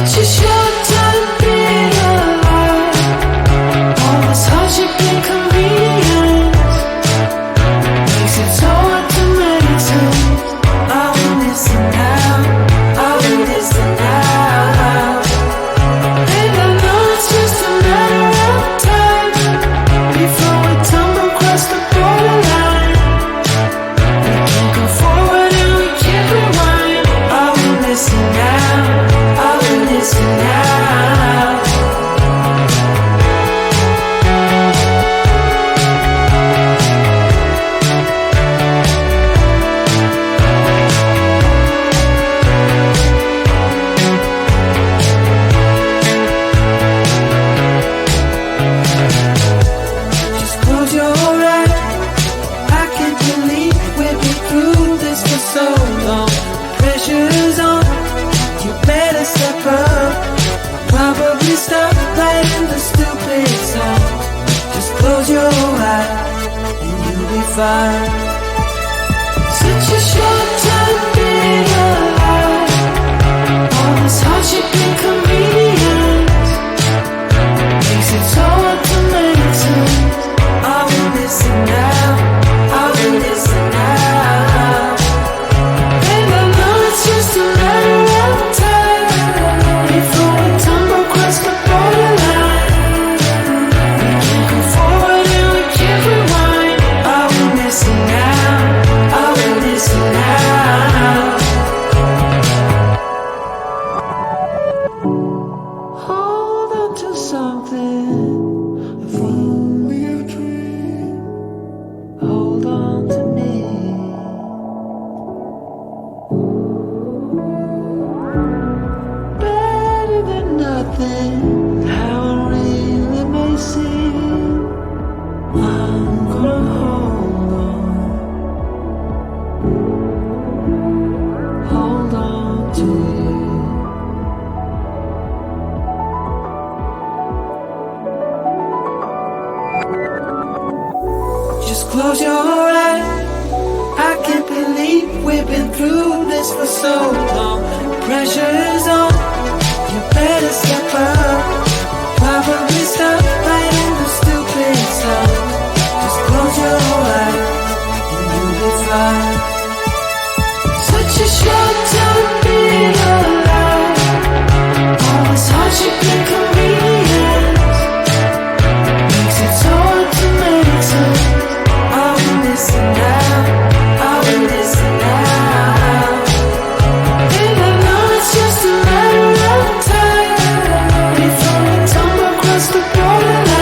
Such a short time being alive. All this hardship and convenience makes it so hard to make sense. I will listen now, I will listen now. And I know it's just a matter of time before we tumble across the borderline. We can't go forward and we can't rewind. I will listen now, I will listen now. Just close your eyes. I can't believe we've been through this for so long. Pressure's on, you better step up. Probably stop playing the stupid song. Just close your eyes and you'll be fine. Such a short time being alive. All this hardship and convenience makes it so hard to make sense. I will listen now, I will listen now. And I know it's just a matter of time before we tumble across the borderline. We can't go forward and we can't rewind. I will listen now, I will listen now. Hold on to something, if only a dream. Hold on to me. Better than nothing, how it really may seem. I'm gonna hold on to you. Just close your eyes. I can't believe we've been through this for so long. Pressure's on, you better step up. Probably stop playing the stupid song. Just close your eyes and you'll be fine. Such a short time being alive. All this hardship and convenience makes it so hard to make sense. I will listen now, I will listen now. And I know it's just a matter of time before we tumble across the borderline.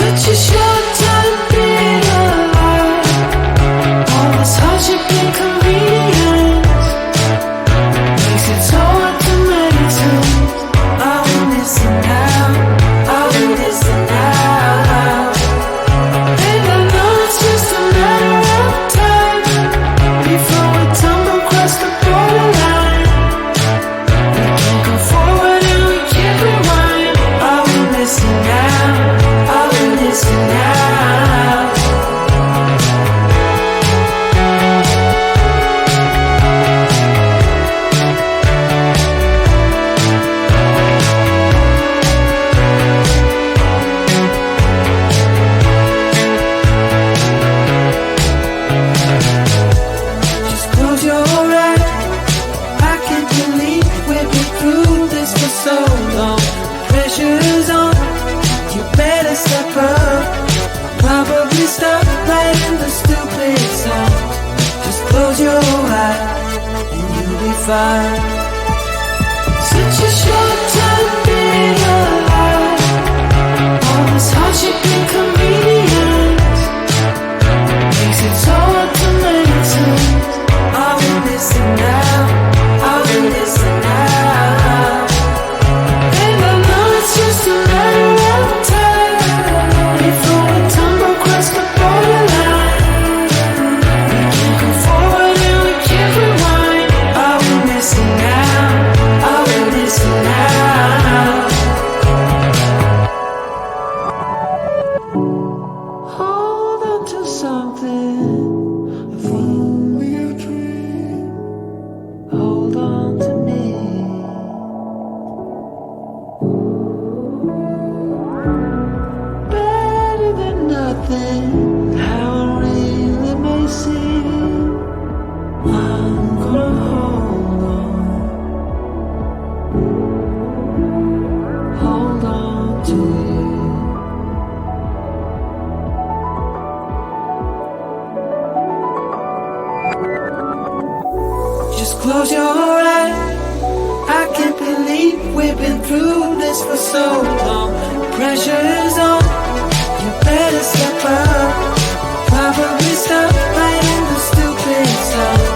Such a short time being alive. All this hardship and convenience makes it so hard to meditate. I will listen now, I will listen now. And I know it's just a matter of time before we tumble across the borderline. We can't go forward and we can't rewind. I will listen now, I will listen now. Just close your eyes. I can't believe we've been through this for so long. Pressure's on, you better step up. Probably stop playing the stupid song. Just close your eyes and you'll be fine. Such a short time being alive. All this hardship and convenience makes it so hard to meditate. I will listen now, I will listen now. And I know it's just a matter of time before we tumble across the borderline. We can't go forward and we can't rewind. I will listen now, I will listen now. Hold on to something, if only a dream. Hold on to me. Better than nothing, how it really may seem. I'm gonna hold on to you. Just close your eyes. I can't believe we've been through this for so long. Pressure's on, you better step up. Probably stop playing the stupid song.